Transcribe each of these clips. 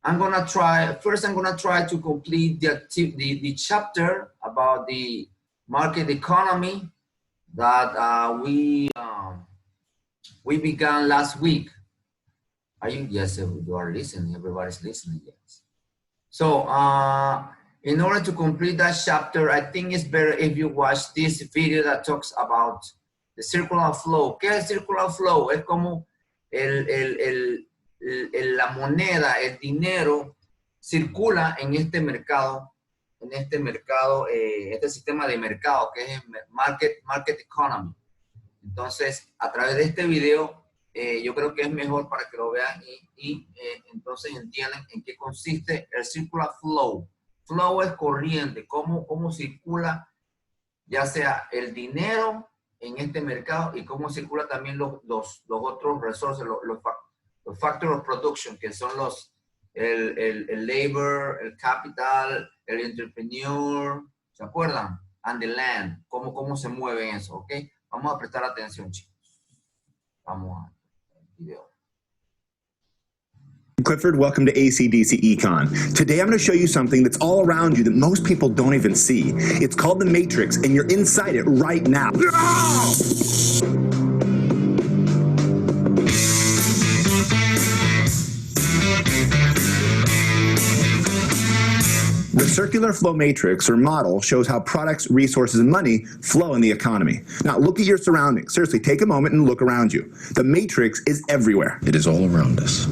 I'm gonna try to complete the chapter about the market economy that we began last week. Are you? Yes, you are listening. Everybody's listening. Yes. So in order to complete that chapter, I think it's better if you watch this video that talks about the circular flow. ¿Qué es el circular flow? Es como la moneda, el dinero circula en este mercado, este sistema de mercado que es market economy. Entonces, a través de este video, yo creo que es mejor para que lo vean y entonces entiendan en qué consiste el circular flow. Flow es corriente, cómo circula ya sea el dinero en este mercado y cómo circula también los otros resources, los factors of production, que son el labor, el capital, el entrepreneur, ¿se acuerdan? And the land, cómo se mueve eso, ¿ok? Vamos a prestar atención, chicos. Vamos a video. Clifford, welcome to ACDC Econ. Today I'm going to show you something that's all around you that most people don't even see. It's called the Matrix, and you're inside it right now. The circular flow matrix or model shows how products, resources, and money flow in the economy. Now look at your surroundings. Seriously, take a moment and look around you. The matrix is everywhere. It is all around us.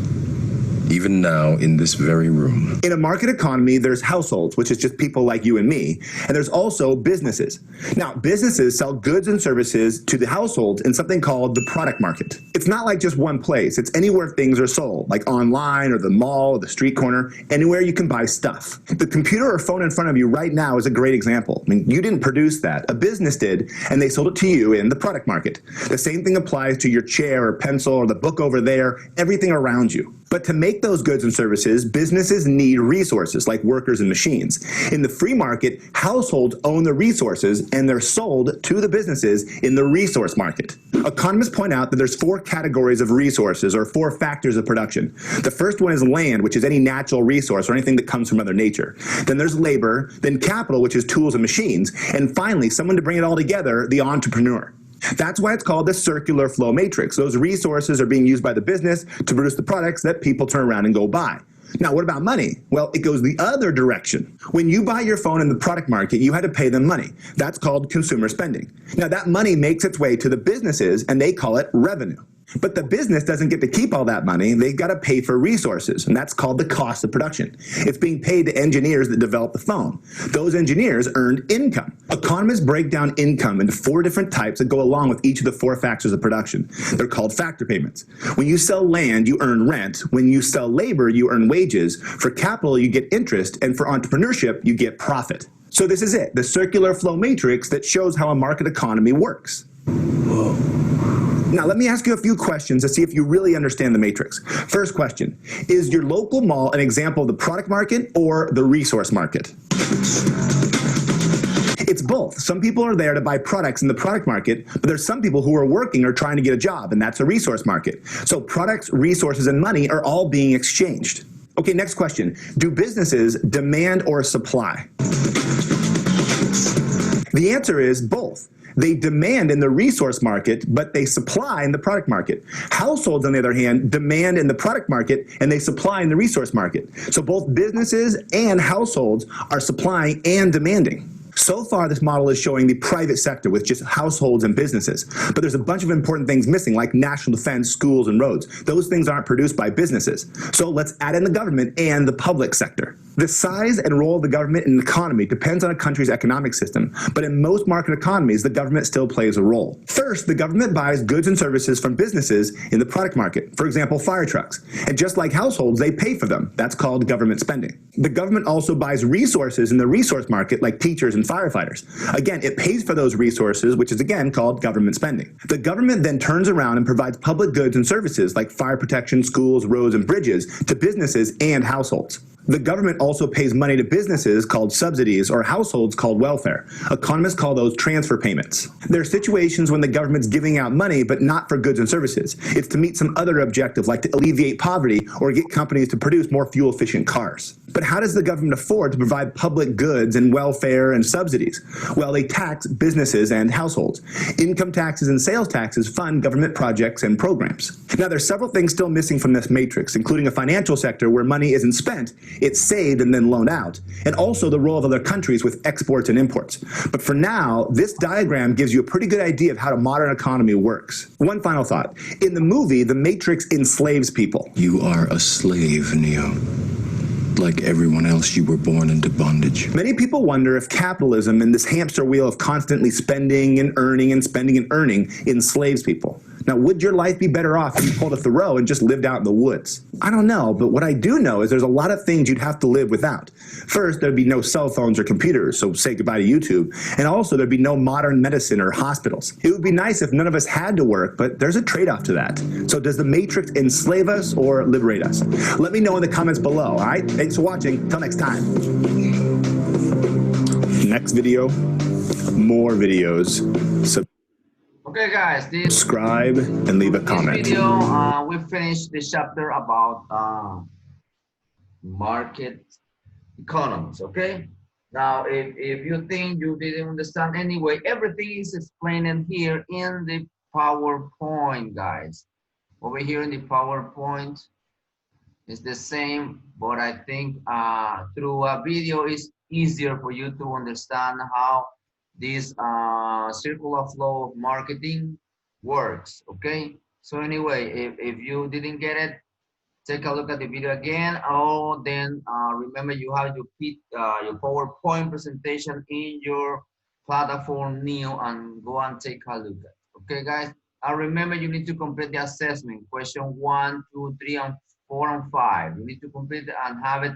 Even now, in this very room. In a market economy, there's households, which is just people like you and me, and there's also businesses. Now, businesses sell goods and services to the households in something called the product market. It's not like just one place. It's anywhere things are sold, like online or the mall or the street corner, anywhere you can buy stuff. The computer or phone in front of you right now is a great example. I mean, you didn't produce that. A business did, and they sold it to you in the product market. The same thing applies to your chair or pencil or the book over there, everything around you. But to make those goods and services, businesses need resources like workers and machines. In the free market, households own the resources and they're sold to the businesses in the resource market. Economists point out that there's 4 categories of resources or 4 factors of production. The first one is land, which is any natural resource or anything that comes from Mother Nature. Then there's labor, then capital, which is tools and machines, and finally, someone to bring it all together, the entrepreneur. That's why it's called the circular flow matrix. Those resources are being used by the business to produce the products that people turn around and go buy. Now, what about money? Well, it goes the other direction. When you buy your phone in the product market, you had to pay them money. That's called consumer spending. Now, that money makes its way to the businesses, and they call it revenue. But the business doesn't get to keep all that money. They've got to pay for resources, and that's called the cost of production. It's being paid to engineers that develop the phone. Those engineers earned income. Economists break down income into 4 different types that go along with each of the 4 factors of production. They're called factor payments. When you sell land, you earn rent. When you sell labor, you earn wages. For capital, you get interest, and for entrepreneurship, you get profit. So this is it, the circular flow matrix that shows how a market economy works. Whoa. Now, let me ask you a few questions to see if you really understand the matrix. First question, is your local mall an example of the product market or the resource market? It's both. Some people are there to buy products in the product market, but there's some people who are working or trying to get a job, and that's a resource market. So products, resources, and money are all being exchanged. Okay, next question. Do businesses demand or supply? The answer is both. They demand in the resource market, but they supply in the product market. Households, on the other hand, demand in the product market, and they supply in the resource market. So both businesses and households are supplying and demanding. So far, this model is showing the private sector with just households and businesses. But there's a bunch of important things missing, like national defense, schools, and roads. Those things aren't produced by businesses. So let's add in the government and the public sector. The size and role of the government in the economy depends on a country's economic system, but in most market economies, the government still plays a role. First, the government buys goods and services from businesses in the product market, for example, fire trucks. And just like households, they pay for them. That's called government spending. The government also buys resources in the resource market, like teachers and firefighters. Again, it pays for those resources, which is again called government spending. The government then turns around and provides public goods and services like fire protection, schools, roads, and bridges to businesses and households. The government also pays money to businesses called subsidies or households called welfare. Economists call those transfer payments. There are situations when the government's giving out money, but not for goods and services. It's to meet some other objective, like to alleviate poverty or get companies to produce more fuel-efficient cars. But how does the government afford to provide public goods and welfare and subsidies? Well, they tax businesses and households. Income taxes and sales taxes fund government projects and programs. Now, there's several things still missing from this matrix, including a financial sector where money isn't spent, it's saved and then loaned out, and also the role of other countries with exports and imports. But for now, this diagram gives you a pretty good idea of how a modern economy works. One final thought. In the movie, the Matrix enslaves people. You are a slave, Neo. Like everyone else, you were born into bondage. Many people wonder if capitalism and this hamster wheel of constantly spending and earning and spending and earning enslaves people. Now, would your life be better off if you pulled a Thoreau and just lived out in the woods? I don't know, but what I do know is there's a lot of things you'd have to live without. First, there'd be no cell phones or computers, so say goodbye to YouTube. And also, there'd be no modern medicine or hospitals. It would be nice if none of us had to work, but there's a trade-off to that. So does the Matrix enslave us or liberate us? Let me know in the comments below, all right? Thanks for watching. Till next time. Next video, more videos. Okay, guys, this Subscribe and leave a comment. video, we finished the chapter about market economics, okay? Now, if you think you didn't understand anyway, everything is explained here in the PowerPoint, guys. Over here in the PowerPoint, it's the same, but I think through a video is easier for you to understand how this circular flow of marketing works, okay? So anyway, if you didn't get it, take a look at the video again. Oh, then remember you have your PowerPoint presentation in your platform Neo, and go and take a look at it. Okay, guys? And remember, you need to complete the assessment, question 1, 2, 3, and 4, and 5. You need to complete it and have it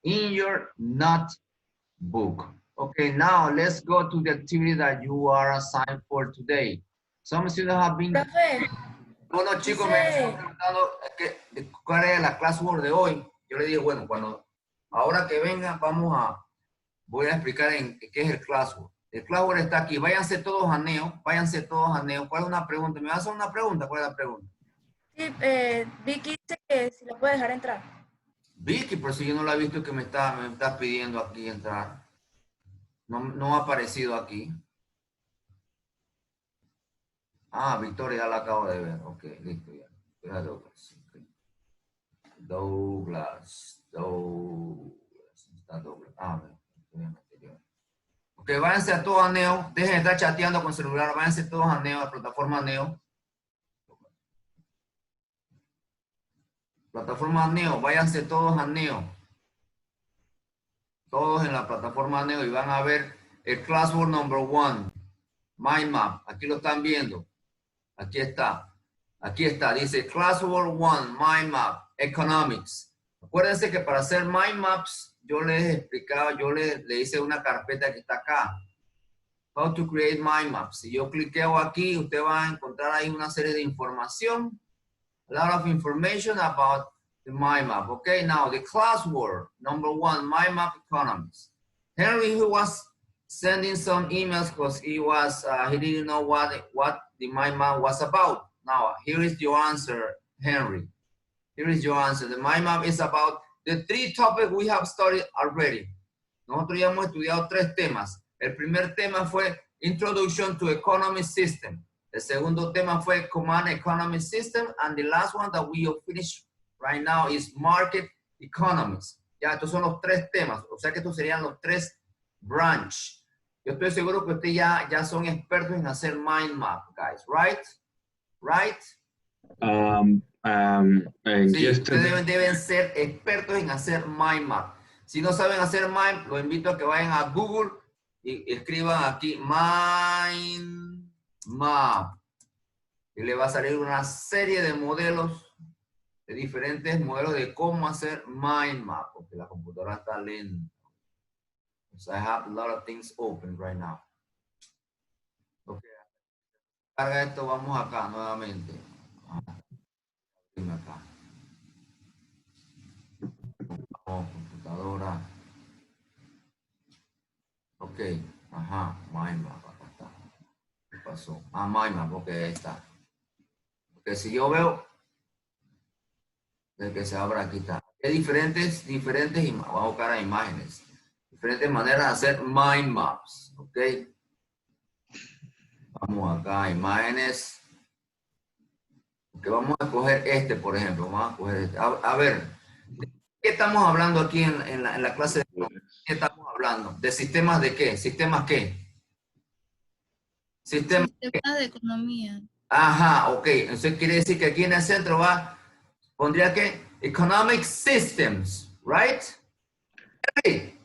in your notebook. Okay, now let's go to the activity that you are assigned for today. Some students have been... Bueno, chicos, me están preguntando cuál es la classwork de hoy. Yo le dije, bueno, ahora que venga, voy a explicar qué es el classwork. El classwork está aquí. Váyanse todos a Neo, váyanse todos a Neo. ¿Cuál es una pregunta? ¿Me vas a hacer una pregunta? ¿Cuál es la pregunta? Sí, Vicky dice que si la puede dejar entrar. Vicky, pero si yo no la he visto que me está pidiendo aquí entrar. No ha aparecido aquí. Ah, Victoria, ya la acabo de ver. Ok, listo ya. Era Douglas. Okay. Douglas. Está Douglas. Ah, ok, váyanse a todos a Neo. Dejen de estar chateando con celular. Váyanse todos a Neo, a la plataforma Neo. Plataforma Neo, váyanse todos a Neo. Todos en la plataforma Neo y van a ver el classwork number 1. Mind map. Aquí lo están viendo. Aquí está. Aquí está. Dice classwork 1, mind map, economics. Acuérdense que para hacer mind maps, yo les explicaba, yo le hice una carpeta que está acá. How to create mind maps. Si yo cliqueo aquí, usted va a encontrar ahí una serie de información. A lot of information about the mind map. Okay, now the classwork number 1, mind map economics. Henry, who was sending some emails because he didn't know what the mind map was about. Now, here is your answer, Henry. Here is your answer. The mind map is about the 3 topics we have studied already. Nosotros ya hemos estudiado 3 temas. El primer tema fue Introduction to Economic System. El segundo tema fue Command Economic System. And the last one that we have finished right now is Market Economics. Ya, estos son los 3 temas. O sea que estos serían los 3 branch. Yo estoy seguro que ustedes ya son expertos en hacer mind map, guys, right? Right? Sí, ustedes deben ser expertos en hacer mind map. Si no saben hacer mind, los invito a que vayan a Google y escriban aquí mind map. Y le va a salir una serie de modelos, de diferentes modelos de cómo hacer mind map, porque la computadora está lenta. So I have a lot of things open right now. Okay. Carga esto, vamos acá nuevamente. Acá. Vamos, computadora. Ok, ajá, mind map, acá está. ¿Qué pasó? Ah, mind map, ok, ahí está. Porque si yo veo, el que se abra aquí está. Hay diferentes, vamos a buscar a imágenes. Diferentes maneras de hacer mind maps, ok. Vamos acá a imágenes. Ok, vamos a escoger este, por ejemplo. Vamos a escoger este. A ver, ¿de qué estamos hablando aquí en la clase de economía? ¿Qué estamos hablando? ¿De sistemas de qué? ¿Sistemas qué? Sistemas. Sistemas de economía. Ajá, ok. Entonces quiere decir que aquí en el centro pondría que Economic Systems, right? Sí.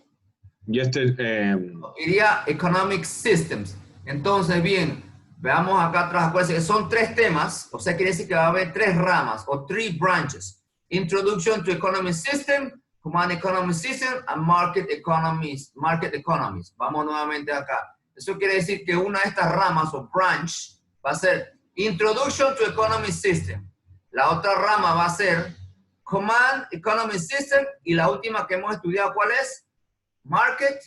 Iría Economic Systems. Entonces, bien, veamos acá atrás. Acuérdense que son 3 temas, o sea, quiere decir que va a haber 3 ramas o 3 branches. Introduction to Economic System, Command Economic System, and Market Economies. Vamos nuevamente acá. Eso quiere decir que una de estas ramas o branch va a ser Introduction to Economic System. La otra rama va a ser Command Economic System y la última que hemos estudiado, ¿cuál es? Market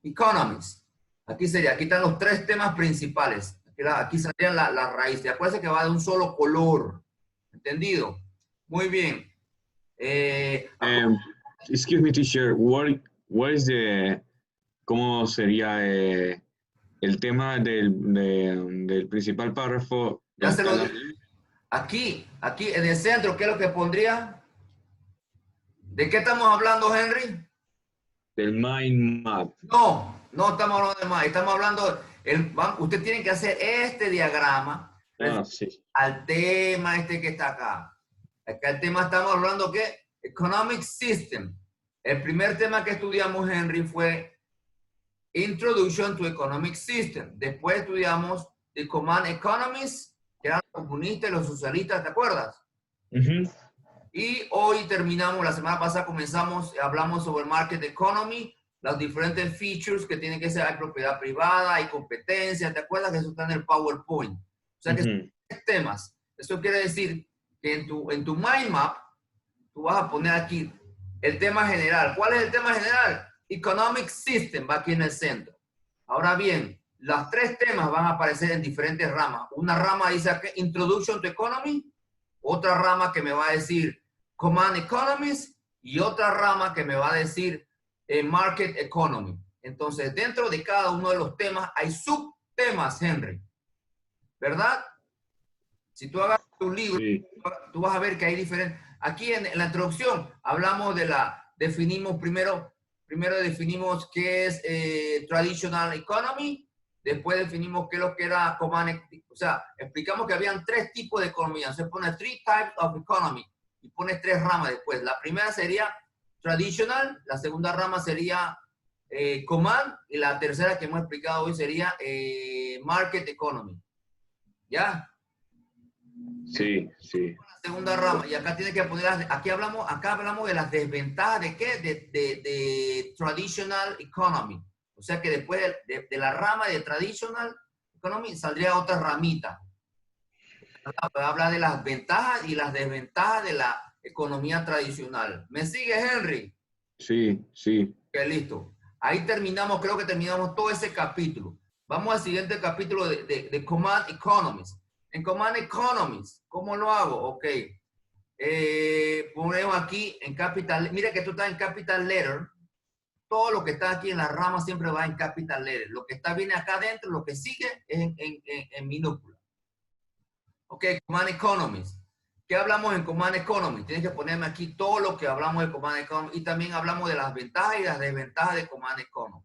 Economies. Aquí están los 3 temas principales. Aquí saldrían la raíz. Y acuérdense que va de un solo color. ¿Entendido? Muy bien. Excuse me, teacher. What is the, ¿cómo sería el tema del principal párrafo? Ya se lo dije. Aquí en el centro, ¿qué es lo que pondría? ¿De qué estamos hablando, Henry? Del mind map. No estamos hablando de más. Estamos hablando, usted tiene que hacer este diagrama Sí. al tema este que está acá. Acá el tema estamos hablando que Economic System. El primer tema que estudiamos, Henry, fue Introduction to Economic System. Después estudiamos The Command Economies, que eran los comunistas y los socialistas, ¿te acuerdas? Y hoy terminamos, la semana pasada hablamos sobre el Market Economy, los diferentes features que tienen que ser, hay propiedad privada, hay competencia, ¿te acuerdas? Que eso está en el PowerPoint. O sea que son 3 temas. Eso quiere decir que en tu mind map, tú vas a poner aquí el tema general. ¿Cuál es el tema general? Economic System, va aquí en el centro. Ahora bien, los 3 temas van a aparecer en diferentes ramas. Una rama dice aquí, Introduction to Economy, otra rama que me va a decir Command Economies y otra rama que me va a decir Market Economy. Entonces, dentro de cada uno de los temas hay subtemas, Henry. ¿Verdad? Si tú agarras tu libro, sí, tú vas a ver que hay diferentes. Aquí en la introducción hablamos definimos primero definimos qué es Traditional Economy, después definimos qué es lo que era Command, o sea, explicamos que habían 3 tipos de economía. Se pone 3 types of economy y pone 3 ramas después. La primera sería Traditional, la segunda rama sería Command y la tercera que hemos explicado hoy sería Market Economy. ¿Ya? Sí. La segunda rama, y acá tiene que poner, acá hablamos de las desventajas de qué, de Traditional Economy. O sea que después de la rama de Traditional Economy saldría otra ramita. Habla de las ventajas y las desventajas de la economía tradicional. ¿Me sigue, Henry? Sí. Ok, listo. Ahí terminamos, creo que terminamos todo ese capítulo. Vamos al siguiente capítulo de Command Economies. En Command Economies, ¿cómo lo hago? Ok. Ponemos aquí en capital. Mira que tú estás en capital letter. Todo lo que está aquí en la rama siempre va en capital letter. Lo que viene acá adentro, lo que sigue es en minúscula. Ok, Command Economies. ¿Qué hablamos en Command Economy? Tienes que ponerme aquí todo lo que hablamos de Command Economy y también hablamos de las ventajas y las desventajas de Command Economy.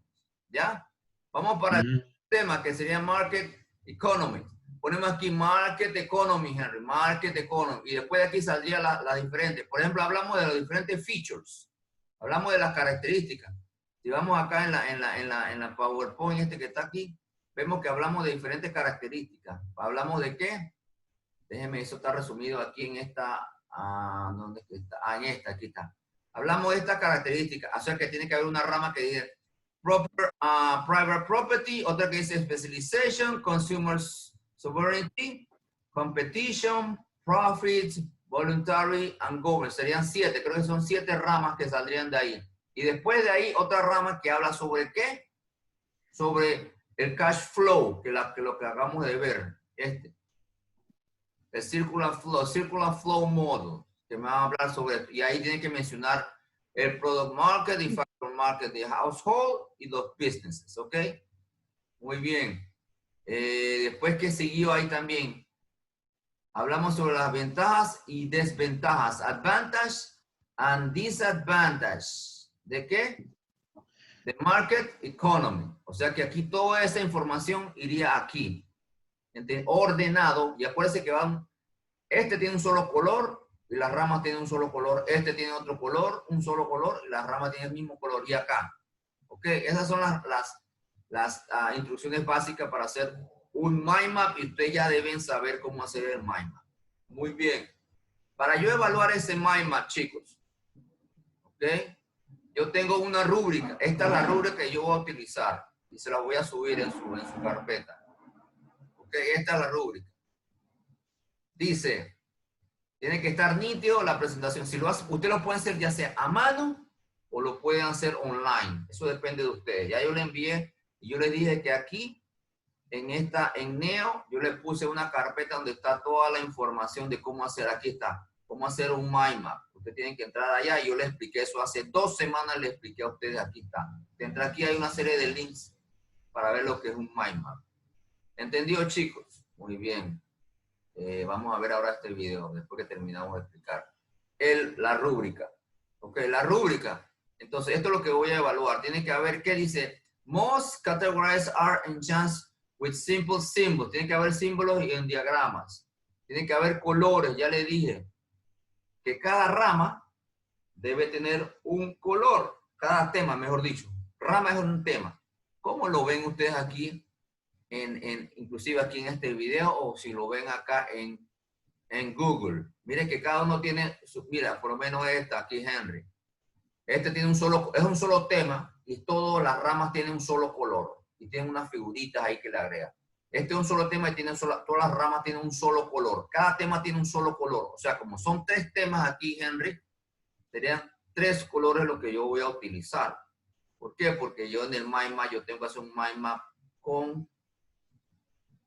¿Ya? Vamos para el tema que sería Market Economy. Ponemos aquí Market Economy, Henry, Market Economy. Y después de aquí saldría la diferente. Por ejemplo, hablamos de los diferentes features. Hablamos de las características. Si vamos acá en la PowerPoint que está aquí, vemos que hablamos de diferentes características. ¿Hablamos de qué? Déjeme, eso está resumido aquí en esta, ¿dónde está? En esta, aquí está. Hablamos de estas características, o sea que tiene que haber una rama que dice private property, otra que dice specialization, consumer sovereignty, competition, profits, voluntary and government. Serían 7, creo que son 7 ramas que saldrían de ahí. Y después de ahí, otra rama que habla sobre ¿qué? Sobre el cash flow, que lo que acabamos de ver. El circular flow model, que me va a hablar sobre esto. Y ahí tiene que mencionar el product market, el factor market de household y los businesses, ¿ok? Muy bien. Después que siguió ahí también, hablamos sobre las ventajas y desventajas. Advantage and disadvantage. ¿De qué? De market economy. O sea que aquí toda esa información iría aquí. Ordenado. Y acuérdense que este tiene un solo color y las ramas tienen un solo color. Este tiene otro color, un solo color y las ramas tienen el mismo color. Y acá. Ok, esas son las instrucciones básicas para hacer un mind map y ustedes ya deben saber cómo hacer el mind map. Muy bien. Para yo evaluar ese mind map, chicos, ok, yo tengo una rúbrica. Esta es la rúbrica que yo voy a utilizar y se la voy a subir en su carpeta. Ok, esta es la rúbrica. Dice, tiene que estar nítido la presentación. Si lo hace, ustedes lo pueden hacer ya sea a mano o lo pueden hacer online. Eso depende de ustedes. Ya yo le envié y yo les dije que aquí, en Neo, yo le puse una carpeta donde está toda la información de cómo hacer. Aquí está. Cómo hacer un mind map. Ustedes tienen que entrar allá y yo les expliqué eso hace 2 semanas, les expliqué a ustedes. Aquí está. Dentro aquí hay una serie de links para ver lo que es un mind map. ¿Entendido, chicos? Muy bien. Vamos a ver ahora este video después que terminamos de explicar. La rúbrica. Ok, la rúbrica. Entonces, esto es lo que voy a evaluar. Tiene que haber, ¿qué dice? Most categories are enhanced with simple symbols. Tiene que haber símbolos y en diagramas. Tiene que haber colores, ya le dije. Que cada rama debe tener un color. Cada tema, mejor dicho. Rama es un tema. ¿Cómo lo ven ustedes aquí? Inclusive aquí en este video, o si lo ven acá en Google. Miren que cada uno tiene, mira, por lo menos esta, aquí Henry. Este tiene es un solo tema y todas las ramas tienen un solo color. Y tienen unas figuritas ahí que le agregan. Este es un solo tema y todas las ramas tienen un solo color. Cada tema tiene un solo color. O sea, como son 3 temas aquí, Henry, serían 3 colores lo que yo voy a utilizar. ¿Por qué? Porque yo en el mind map, yo tengo que hacer un mind map con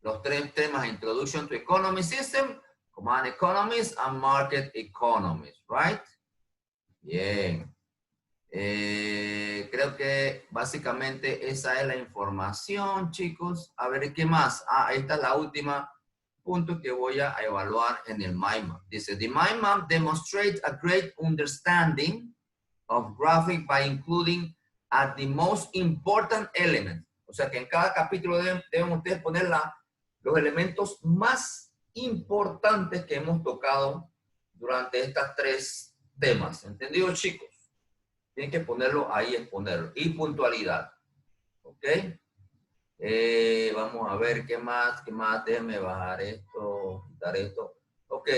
los 3 temas: Introduction to Economy System, Command Economies, and Market Economies, right? Bien. Creo que básicamente esa es la información, chicos. A ver, ¿qué más? Esta es la última punto que voy a evaluar en el mind map. Dice, the mind map demonstrates a great understanding of graphic by including at the most important elements. O sea que en cada capítulo deben ustedes poner los elementos más importantes que hemos tocado durante estas 3 temas. ¿Entendido, chicos? Tienen que ponerlo ahí, exponerlo. Y puntualidad. ¿Ok? Vamos a ver qué más. Déjenme bajar esto, quitar esto. Ok,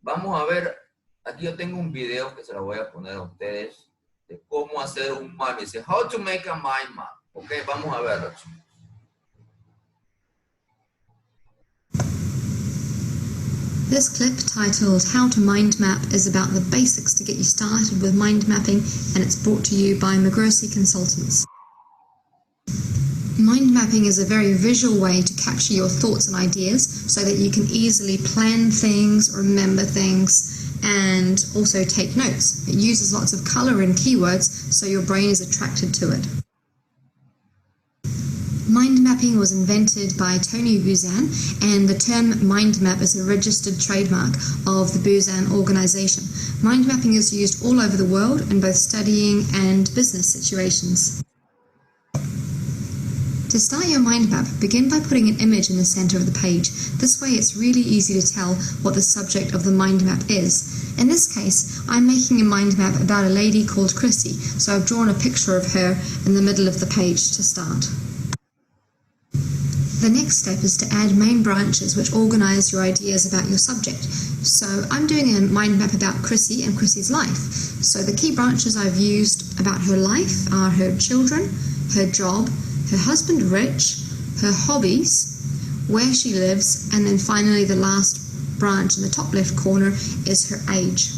vamos a ver. Aquí yo tengo un video que se lo voy a poner a ustedes de cómo hacer un map. Dice, how to make a mind map. Ok, vamos a verlo, chicos. This clip, titled How to Mind Map, is about the basics to get you started with mind mapping, and it's brought to you by Magrosi Consultants. Mind mapping is a very visual way to capture your thoughts and ideas so that you can easily plan things, remember things, and also take notes. It uses lots of color and keywords, so your brain is attracted to it. Mind mapping was invented by Tony Buzan, and the term mind map is a registered trademark of the Buzan organization. Mind mapping is used all over the world in both studying and business situations. To start your mind map, begin by putting an image in the center of the page. This way it's really easy to tell what the subject of the mind map is. In this case, I'm making a mind map about a lady called Chrissy, so I've drawn a picture of her in the middle of the page to start. The next step is to add main branches which organize your ideas about your subject. So I'm doing a mind map about Chrissy and Chrissy's life. So the key branches I've used about her life are her children, her job, her husband Rich, her hobbies, where she lives, and then finally the last branch in the top left corner is her age.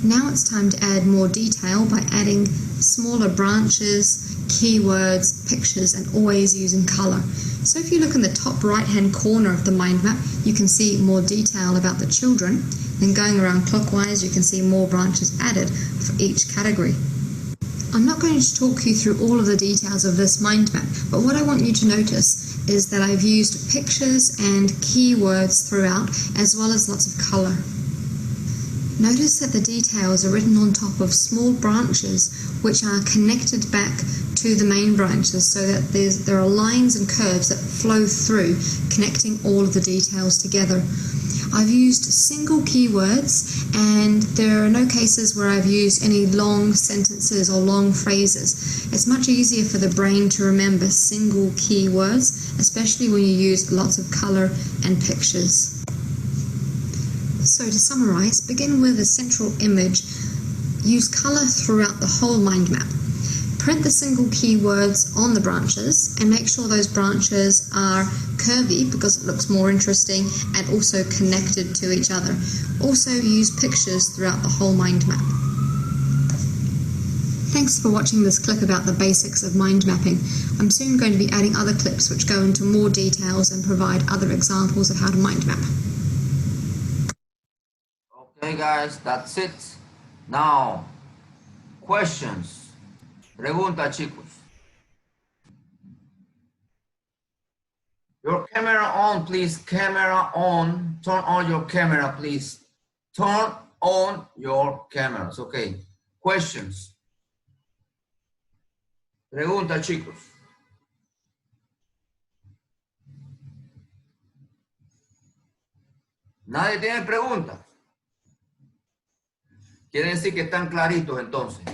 Now it's time to add more detail by adding smaller branches, keywords, pictures, and always using color. So if you look in the top right-hand corner of the mind map, you can see more detail about the children. Then going around clockwise, you can see more branches added for each category. I'm not going to talk you through all of the details of this mind map, but what I want you to notice is that I've used pictures and keywords throughout, as well as lots of color. Notice that the details are written on top of small branches which are connected back to the main branches, so that there are lines and curves that flow through, connecting all of the details together. I've used single keywords, and there are no cases where I've used any long sentences or long phrases. It's much easier for the brain to remember single keywords, especially when you use lots of color and pictures. So to summarize, begin with a central image. Use color throughout the whole mind map. Print the single keywords on the branches and make sure those branches are curvy because it looks more interesting and also connected to each other. Also use pictures throughout the whole mind map. Thanks for watching this clip about the basics of mind mapping. I'm soon going to be adding other clips which go into more details and provide other examples of how to mind map. Okay guys, that's it. Now, questions. Pregunta, chicos. Your camera on, please. Camera on. Turn on your camera, please. Turn on your cameras. Okay. Questions. Pregunta, chicos. Nadie tiene preguntas. Quiere decir que están claritos entonces.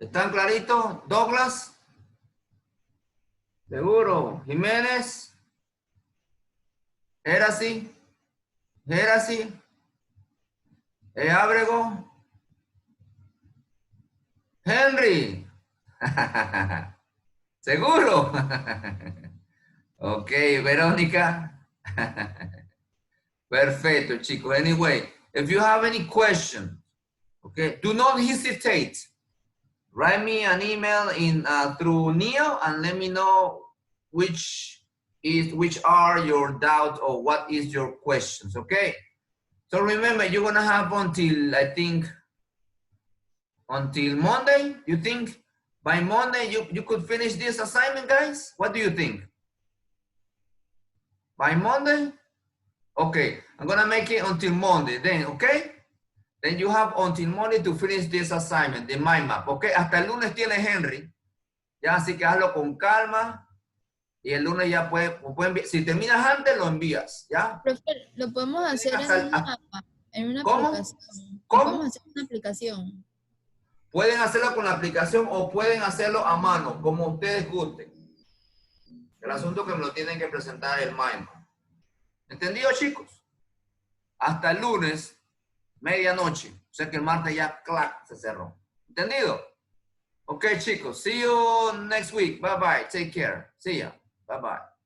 ¿Están claritos? Douglas. Seguro. Jiménez. Herasi. Herasi. Ábrego. Henry. ¿Seguro? Ok, Verónica. Perfecto, chicos. Anyway, if you have any question, okay, do not hesitate. Write me an email in through Neo and let me know which are your doubts or what is your questions, okay? So remember, you're gonna have until, I think, until Monday. You think by Monday you could finish this assignment, guys? What do you think? By Monday? Okay, I'm gonna make it until Monday then, okay? Then you have until Monday to finish this assignment, the mind map, okay? Hasta el lunes tiene Henry, ya, así que hazlo con calma y el lunes ya puede si terminas antes lo envías, ¿ya? Profe, lo podemos hacer en una ¿Cómo? aplicación. ¿Cómo? Podemos hacer una aplicación. Pueden hacerlo con la aplicación o pueden hacerlo a mano, como ustedes gusten. El asunto es que me lo tienen que presentar el mind map. ¿Entendido, chicos? Hasta el lunes, medianoche. O sea que el martes ya, clac, se cerró. ¿Entendido? Ok, chicos. See you next week. Bye-bye. Take care. See ya. Bye-bye.